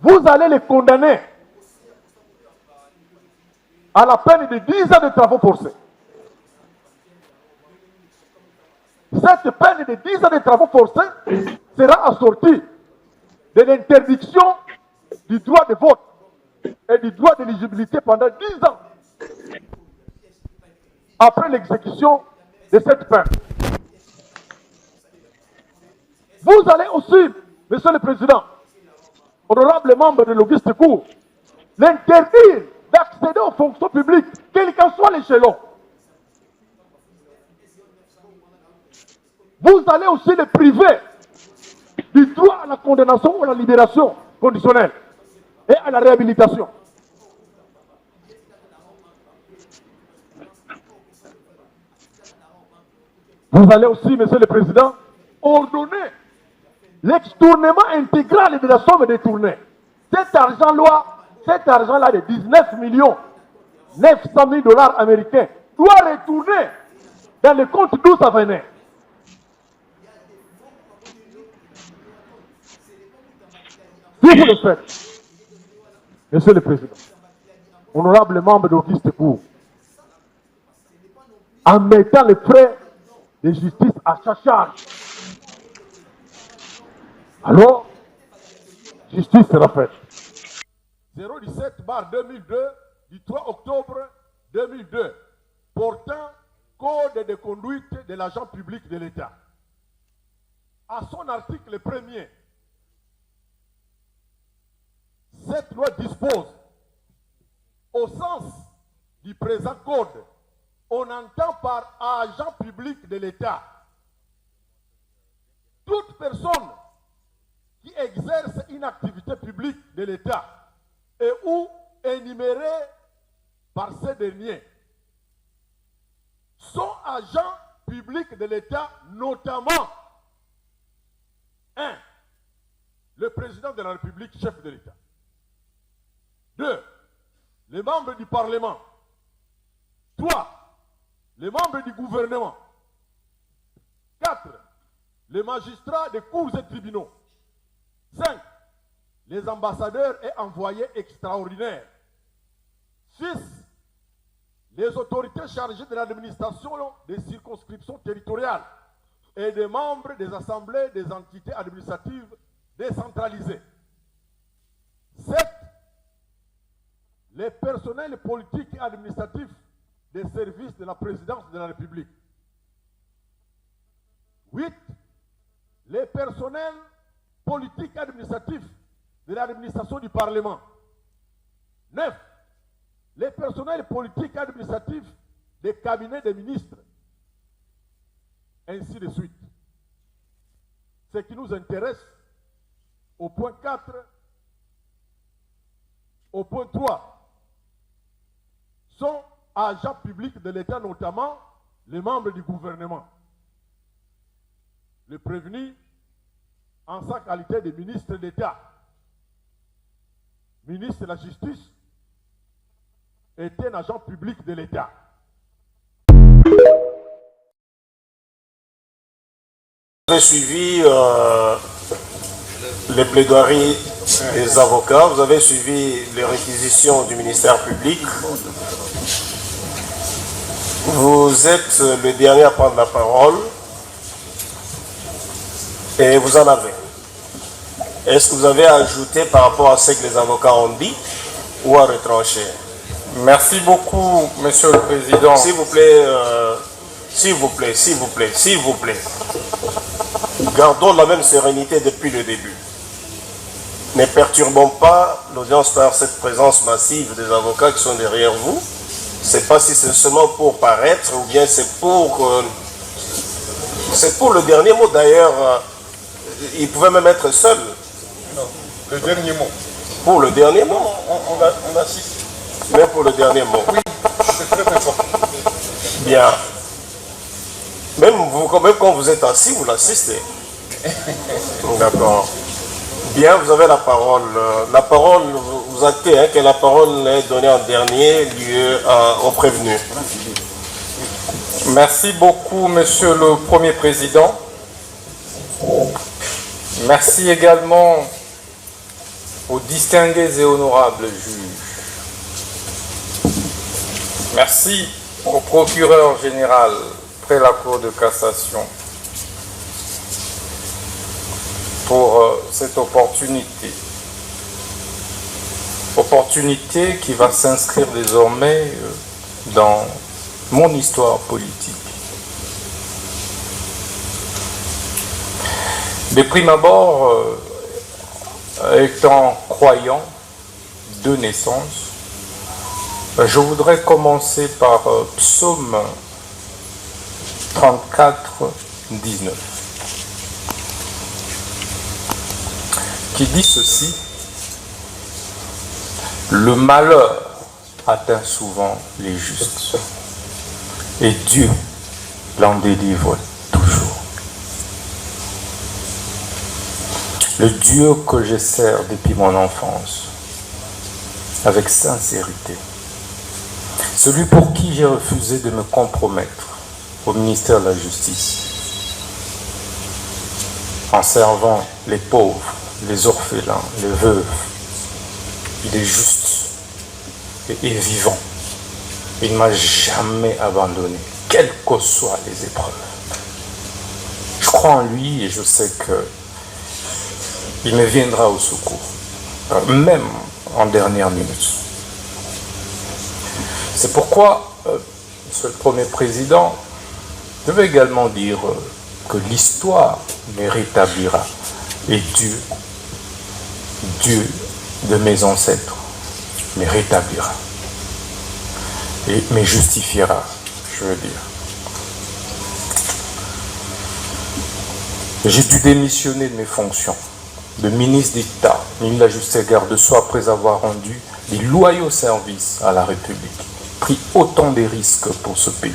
Vous allez les condamner à la peine de 10 ans de travaux forcés. Cette peine de 10 ans de travaux forcés sera assortie de l'interdiction du droit de vote et du droit d'éligibilité pendant 10 ans après l'exécution de cette peine. Vous allez aussi, Monsieur le Président, honorables membres de l'Auguste Cour, l'interdire d'accéder aux fonctions publiques, quel qu'en soit l'échelon. Vous allez aussi les priver du droit à la condamnation ou à la libération conditionnelle et à la réhabilitation. Vous allez aussi, Monsieur le Président, ordonner l'extournement intégral de la somme détournée. Cet argent-là de 19 900 000 dollars américains doit retourner dans le compte d'où ça venait. Si vous le faites, Monsieur le Président, honorable membre d'Auguste Cour, en mettant les frais de justice à sa charge, alors, justice sera faite. 017/2002 du 3 octobre 2002 portant code de conduite de l'agent public de l'État. À son article 1er, cette loi dispose, au sens du présent code, on entend par agent public de l'État toute personne qui exerce une activité publique de l'État et ou énumérée par ces derniers sont agents publics de l'État, notamment 1. Le président de la République, chef de l'État. 2. Les membres du Parlement. 3. Les membres du gouvernement. 4. Les magistrats des cours et tribunaux. 5. Les ambassadeurs et envoyés extraordinaires. 6. Les autorités chargées de l'administration des circonscriptions territoriales et des membres des assemblées des entités administratives décentralisées. 7. Les personnels politiques et administratifs des services de la présidence de la République. 8. Les personnels politiques et administratifs de l'administration du Parlement. 9. Les personnels politiques et administratifs des cabinets des ministres. Ainsi de suite. Ce qui nous intéresse, au point 4, au point 3, sont agents publics de l'État, notamment les membres du gouvernement. Le prévenu, en sa qualité de ministre d'État, ministre de la Justice, est un agent public de l'État. Vous avez suivi les plaidoiries des avocats, vous avez suivi les réquisitions du ministère public. Vous êtes le dernier à prendre la parole et vous en avez. Est-ce que vous avez ajouté par rapport à ce que les avocats ont dit ou à retrancher? Merci beaucoup, Monsieur le Président. S'il vous plaît, s'il vous plaît, s'il vous plaît, s'il vous plaît. Gardons la même sérénité depuis le début. Ne perturbons pas l'audience par cette présence massive des avocats qui sont derrière vous. Je ne sais pas si c'est seulement pour paraître ou bien c'est pour le dernier mot. D'ailleurs, il pouvait même être seul. Non, le dernier mot. Pour le dernier mot. On assiste. Mais pour le dernier mot. Oui, c'est très important. Bien. Même quand vous êtes assis, vous l'assistez. D'accord. Bien, vous avez la parole. La parole, vous actez que la parole est donnée en dernier lieu au prévenu. Merci beaucoup, Monsieur le Premier Président. Merci également aux distingués et honorables juges. Merci au procureur général près la Cour de cassation pour cette opportunité. Opportunité qui va s'inscrire désormais dans mon histoire politique. De prime abord, étant croyant de naissance, je voudrais commencer par Psaume 34, 19, qui dit ceci: le malheur atteint souvent les justes, et Dieu l'en délivre toujours. Le Dieu que je sers depuis mon enfance, avec sincérité, celui pour qui j'ai refusé de me compromettre au ministère de la Justice, en servant les pauvres, les orphelins, les veuves. Il est juste et vivant. Il ne m'a jamais abandonné, quelles que soient les épreuves. Je crois en lui et je sais qu'il me viendra au secours, même en dernière minute. C'est pourquoi, Monsieur le Premier Président, je veux également dire que l'histoire me rétablira et Dieu de mes ancêtres me rétablira et me justifiera, je veux dire. J'ai dû démissionner de mes fonctions de ministre d'État, ministre de la Justice et garde-sceau après avoir rendu des loyaux services à la République, pris autant de risques pour ce pays.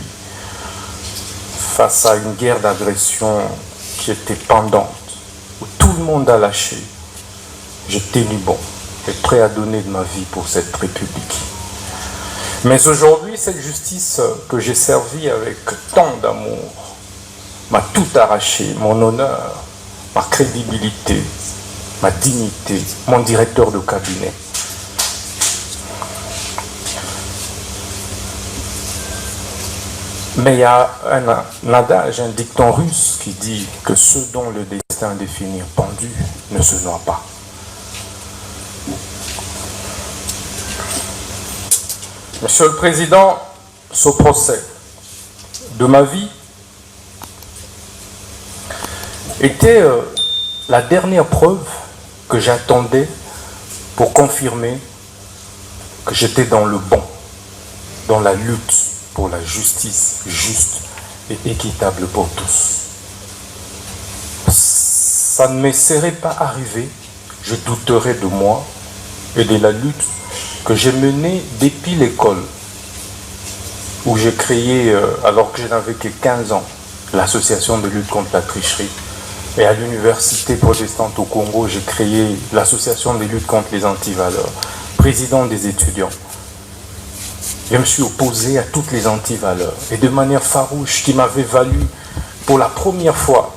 Face à une guerre d'agression qui était pendante, où tout le monde a lâché, j'ai tenu bon et prêt à donner de ma vie pour cette République. Mais aujourd'hui, cette justice que j'ai servie avec tant d'amour m'a tout arraché, mon honneur, ma crédibilité, ma dignité, mon directeur de cabinet. Mais il y a un adage, un dicton russe qui dit que ceux dont le destin est défini pendu ne se noient pas. Monsieur le Président, ce procès de ma vie était la dernière preuve que j'attendais pour confirmer que j'étais dans le bon, dans la lutte pour la justice juste et équitable pour tous. Ça ne me serait pas arrivé, je douterais de moi et de la lutte que j'ai menée depuis l'école, où j'ai créé, alors que je n'avais que 15 ans, l'association de lutte contre la tricherie. Et à l'université protestante au Congo, j'ai créé l'association de lutte contre les antivaleurs, président des étudiants. Je me suis opposé à toutes les antivaleurs et de manière farouche qui m'avait valu pour la première fois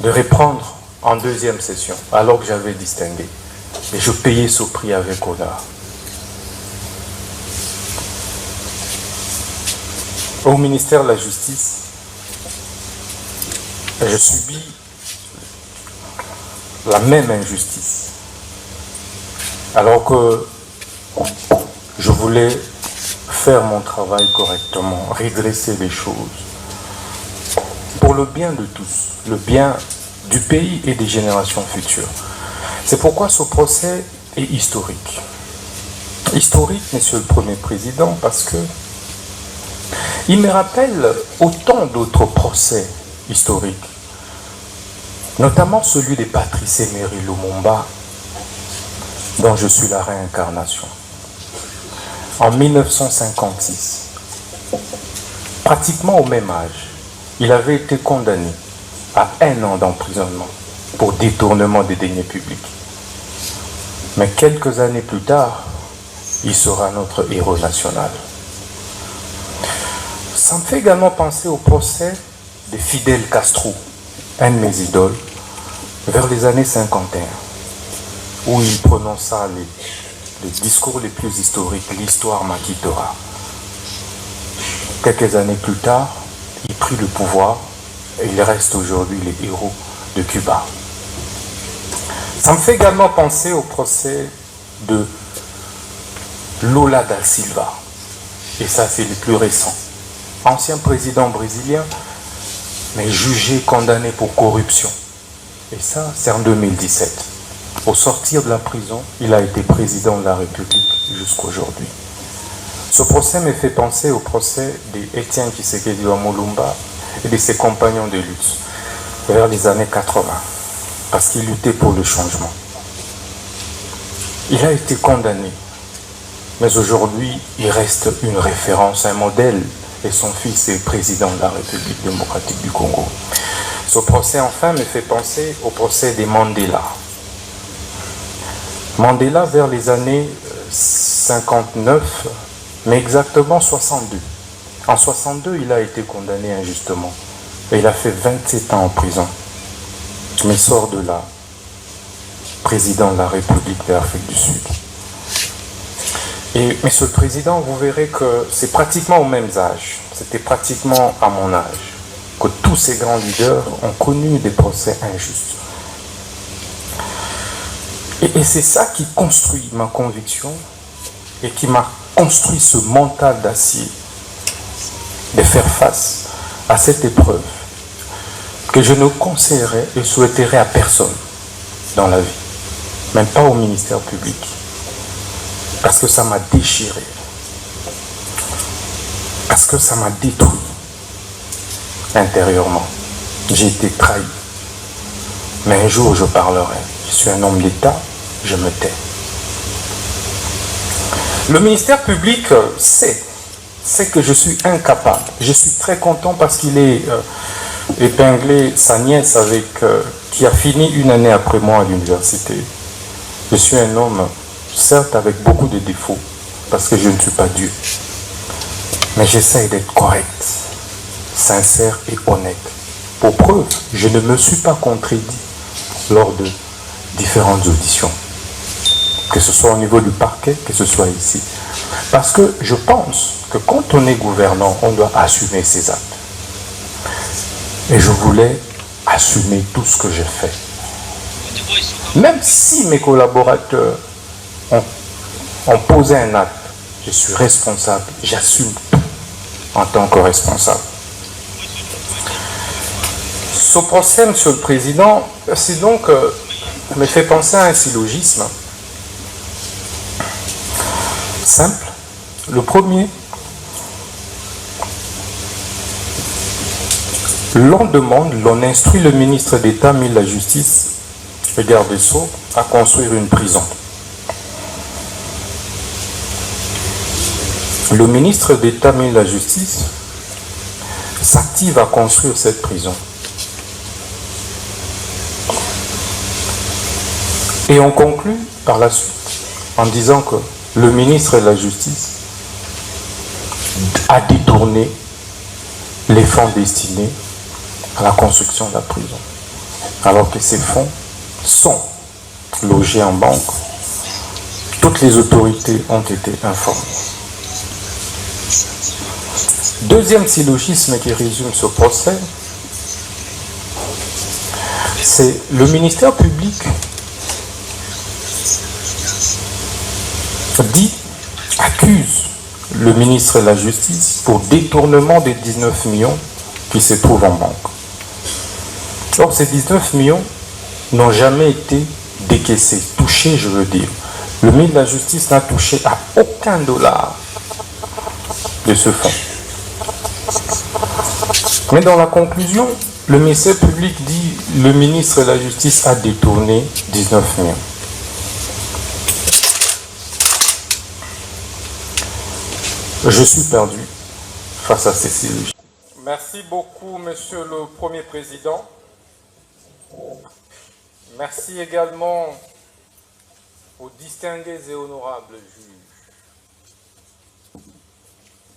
de reprendre en deuxième session, alors que j'avais distingué. Et je payais ce prix avec honneur. Au ministère de la Justice, je subis la même injustice. Alors que je voulais faire mon travail correctement, redresser les choses, pour le bien de tous, le bien du pays et des générations futures. C'est pourquoi ce procès est historique. Historique, Monsieur le Premier Président, parce que il me rappelle autant d'autres procès historiques, notamment celui de Patrice Emery Lumumba, dont je suis la réincarnation. En 1956, pratiquement au même âge, il avait été condamné à 1 an d'emprisonnement pour détournement des deniers publics. Mais quelques années plus tard, il sera notre héros national. Ça me fait également penser au procès de Fidel Castro, un de mes idoles, vers les années 51, où il prononça les discours les plus historiques, l'histoire m'acquittera. Quelques années plus tard, il prit le pouvoir et il reste aujourd'hui les héros de Cuba. Ça me fait également penser au procès de Lula da Silva, et ça c'est le plus récent. Ancien président brésilien, mais jugé, condamné pour corruption. Et ça, c'est en 2017. Au sortir de la prison, il a été président de la République jusqu'aujourd'hui. Ce procès me fait penser au procès d'Étienne Tshisekedi Lumumba et de ses compagnons de lutte vers les années 80, parce qu'il luttait pour le changement. Il a été condamné, mais aujourd'hui, il reste une référence, un modèle, et son fils est président de la République démocratique du Congo. Ce procès, enfin, me fait penser au procès des Mandela. Mandela, vers les années 59, mais exactement 62. En 62, il a été condamné injustement. Et il a fait 27 ans en prison. Mais il sort de là, président de la République d'Afrique du Sud. Et, Monsieur le Président, vous verrez que c'est pratiquement au même âge, c'était pratiquement à mon âge, que tous ces grands leaders ont connu des procès injustes. Et c'est ça qui construit ma conviction et qui m'a construit ce mental d'acier de faire face à cette épreuve que je ne conseillerais et souhaiterais à personne dans la vie, même pas au ministère public. Parce que ça m'a déchiré. Parce que ça m'a détruit intérieurement. J'ai été trahi. Mais un jour, je parlerai. Je suis un homme d'État, je me tais. Le ministère public sait que je suis incapable. Je suis très content parce qu'il est épinglé sa nièce qui a fini 1 année après moi à l'université. Je suis un homme, certes avec beaucoup de défauts, parce que je ne suis pas Dieu. Mais j'essaie d'être correct, sincère et honnête. Pour preuve, je ne me suis pas contredit lors de différentes auditions. Que ce soit au niveau du parquet, que ce soit ici. Parce que je pense que quand on est gouvernant, on doit assumer ses actes. Et je voulais assumer tout ce que j'ai fait. Même si mes collaborateurs ont posé un acte, je suis responsable, j'assume tout en tant que responsable. Ce procès, Monsieur le Président, c'est donc, me fait penser à un syllogisme simple. Le premier, l'on demande, l'on instruit le ministre d'État, ministre de la Justice, le garde des Sceaux, à construire une prison. Le ministre d'État, ministre de la Justice, s'active à construire cette prison. Et on conclut par la suite en disant que le ministre de la Justice a détourné les fonds destinés à la construction de la prison, alors que ces fonds sont logés en banque. Toutes les autorités ont été informées. Deuxième syllogisme qui résume ce procès, c'est le ministère public accuse le ministre de la Justice pour détournement des 19 millions qui se trouvent en banque. Or, ces 19 millions n'ont jamais été décaissé, touché, je veux dire. Le ministre de la Justice n'a touché à aucun dollar de ce fonds. Mais dans la conclusion, le ministère public dit que le ministre de la Justice a détourné 19 millions. Je suis perdu face à ces syllogismes. Merci beaucoup, Monsieur le Premier Président. Merci également aux distingués et honorables juges.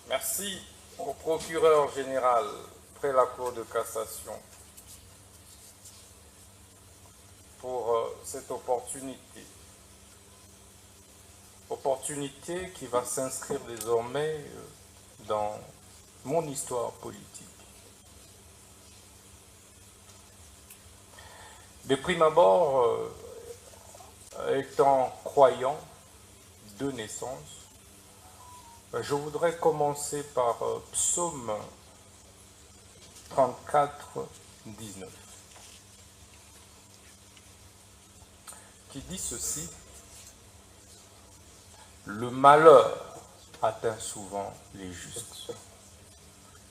Merci au procureur général près la Cour de cassation pour cette opportunité. Opportunité qui va s'inscrire désormais dans mon histoire politique. De prime abord, étant croyant de naissance, je voudrais commencer par Psaume 34, 19, qui dit ceci: le malheur atteint souvent les justes,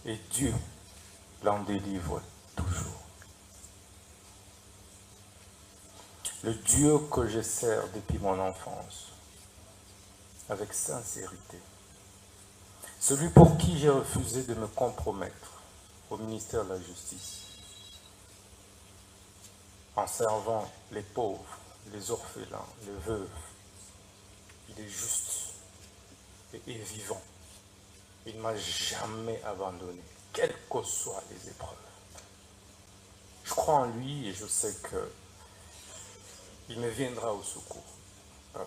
et Dieu l'en délivre toujours. Le Dieu que je sers depuis mon enfance, avec sincérité, celui pour qui j'ai refusé de me compromettre au ministère de la Justice, en servant les pauvres, les orphelins, les veuves. Il est juste et vivant. Il ne m'a jamais abandonné, quelles que soient les épreuves. Je crois en lui et je sais qu'il me viendra au secours,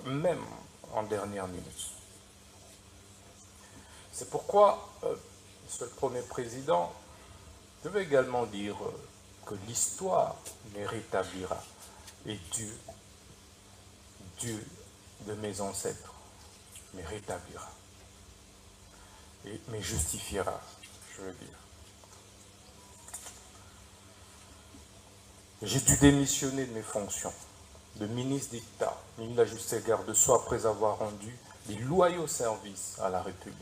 même en dernière minute. C'est pourquoi, Monsieur le Premier Président, je veux également dire que l'histoire me rétablira et Dieu de mes ancêtres me rétablira et me justifiera, je veux dire. J'ai dû démissionner de mes fonctions de ministre d'État, ministre de la Justice et Garde-Sceaux après avoir rendu des loyaux services à la République,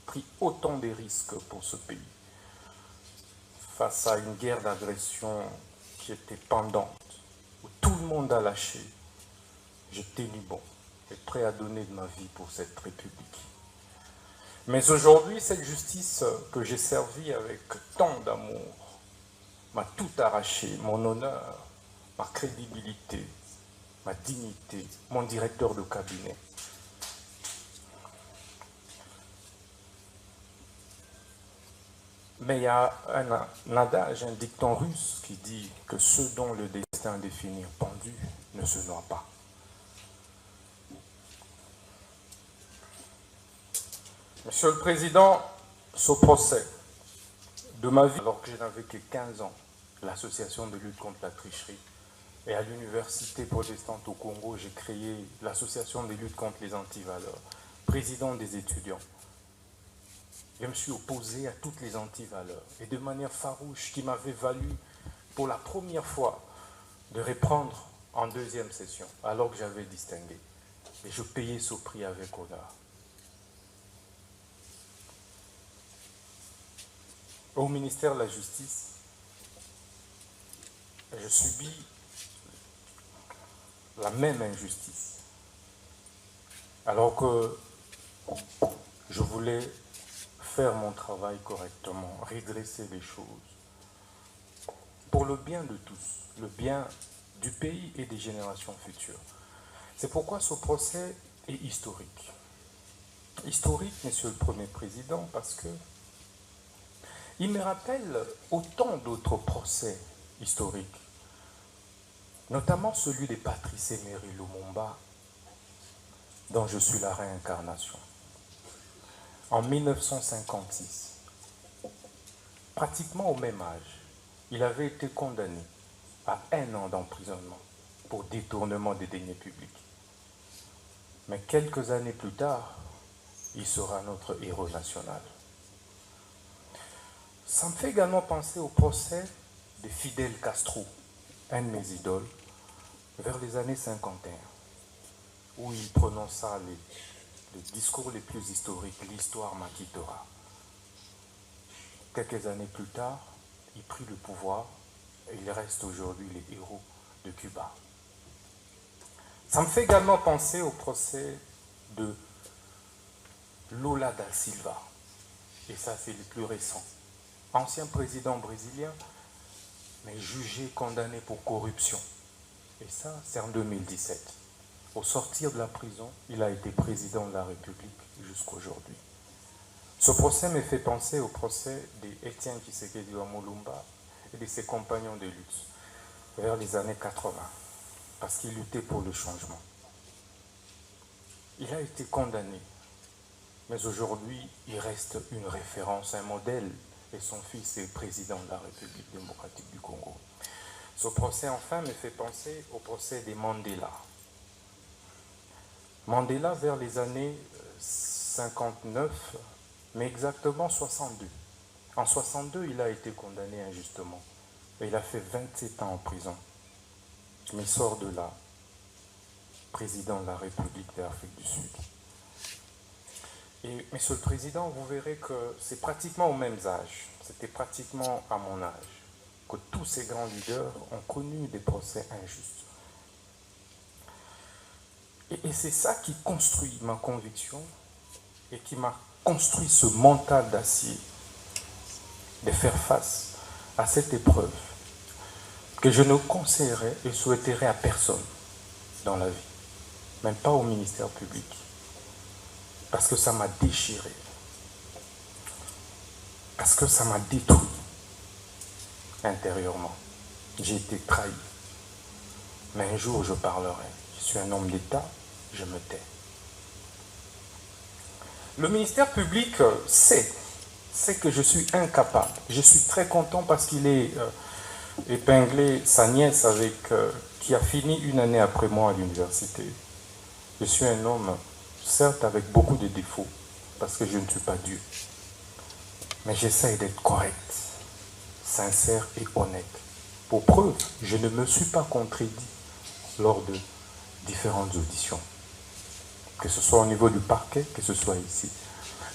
pris autant de risques pour ce pays, face à une guerre d'agression qui était pendante, où tout le monde a lâché. J'ai tenu bon et prêt à donner de ma vie pour cette République. Mais aujourd'hui, cette justice que j'ai servie avec tant d'amour m'a tout arraché, mon honneur, ma crédibilité, ma dignité, mon directeur de cabinet. Mais il y a un adage, un dicton russe qui dit que ceux dont le destin est défini pendu ne se noient pas. Monsieur le Président, ce procès de ma vie, alors que je n'avais que 15 ans, l'association de lutte contre la tricherie, et à l'université protestante au Congo, j'ai créé l'association de lutte contre les antivaleurs, président des étudiants. Je me suis opposé à toutes les antivaleurs, et de manière farouche, qui m'avait valu pour la première fois de reprendre en deuxième session, alors que j'avais distingué. Et je payais ce prix avec honneur. Au ministère de la Justice, je subis la même injustice. Alors que je voulais faire mon travail correctement, redresser les choses, pour le bien de tous, le bien du pays et des générations futures. C'est pourquoi ce procès est historique. Historique, Monsieur le Premier Président, parce que il me rappelle autant d'autres procès historiques, notamment celui de Patrice Emery Lumumba, dont je suis la réincarnation. En 1956, pratiquement au même âge, il avait été condamné à 1 an d'emprisonnement pour détournement des deniers publics. Mais quelques années plus tard, il sera notre héros national. Ça me fait également penser au procès de Fidel Castro, un de mes idoles, vers les années 51, où il prononça les discours les plus historiques, l'histoire m'acquittera. Quelques années plus tard, il prit le pouvoir et il reste aujourd'hui les héros de Cuba. Ça me fait également penser au procès de Lula da Silva, et ça c'est le plus récent. Ancien président brésilien, mais jugé, condamné pour corruption. Et ça, c'est en 2017. Au sortir de la prison, il a été président de la République jusqu'à aujourd'hui. Ce procès me fait penser au procès d'Étienne Tshisekedi Lumumba et de ses compagnons de lutte vers les années 80, parce qu'il luttait pour le changement. Il a été condamné, mais aujourd'hui, il reste une référence, un modèle, et son fils est président de la République démocratique du Congo. Ce procès, enfin, me fait penser au procès des Mandela. Mandela, vers les années 59, mais exactement 62. En 62, il a été condamné injustement. Et il a fait 27 ans en prison. Mais il sort de là, président de la République d'Afrique du Sud. Et, Monsieur le Président, vous verrez que c'est pratiquement au même âge, c'était pratiquement à mon âge, que tous ces grands leaders ont connu des procès injustes. Et c'est ça qui construit ma conviction et qui m'a construit ce mental d'acier de faire face à cette épreuve que je ne conseillerais et souhaiterais à personne dans la vie, même pas au ministère public. Parce que ça m'a déchiré. Parce que ça m'a détruit intérieurement. J'ai été trahi. Mais un jour, je parlerai. Je suis un homme d'État, je me tais. Le ministère public sait que je suis incapable. Je suis très content parce qu'il est épinglé sa nièce qui a fini une année après moi à l'université. Je suis un homme, certes avec beaucoup de défauts, parce que je ne suis pas Dieu. Mais j'essaye d'être correct, sincère et honnête. Pour preuve, je ne me suis pas contredit lors de différentes auditions. Que ce soit au niveau du parquet, que ce soit ici.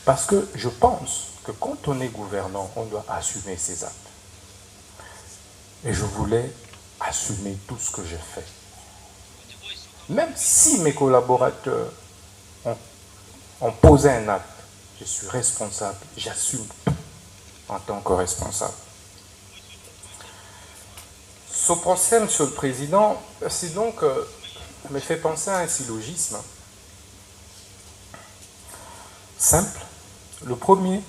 Parce que je pense que quand on est gouvernant, on doit assumer ses actes. Et je voulais assumer tout ce que j'ai fait. Même si mes collaborateurs ont posé un acte, je suis responsable, j'assume en tant que responsable. Ce procès, Monsieur le Président, c'est donc, me fait penser à un syllogisme simple. Le premier,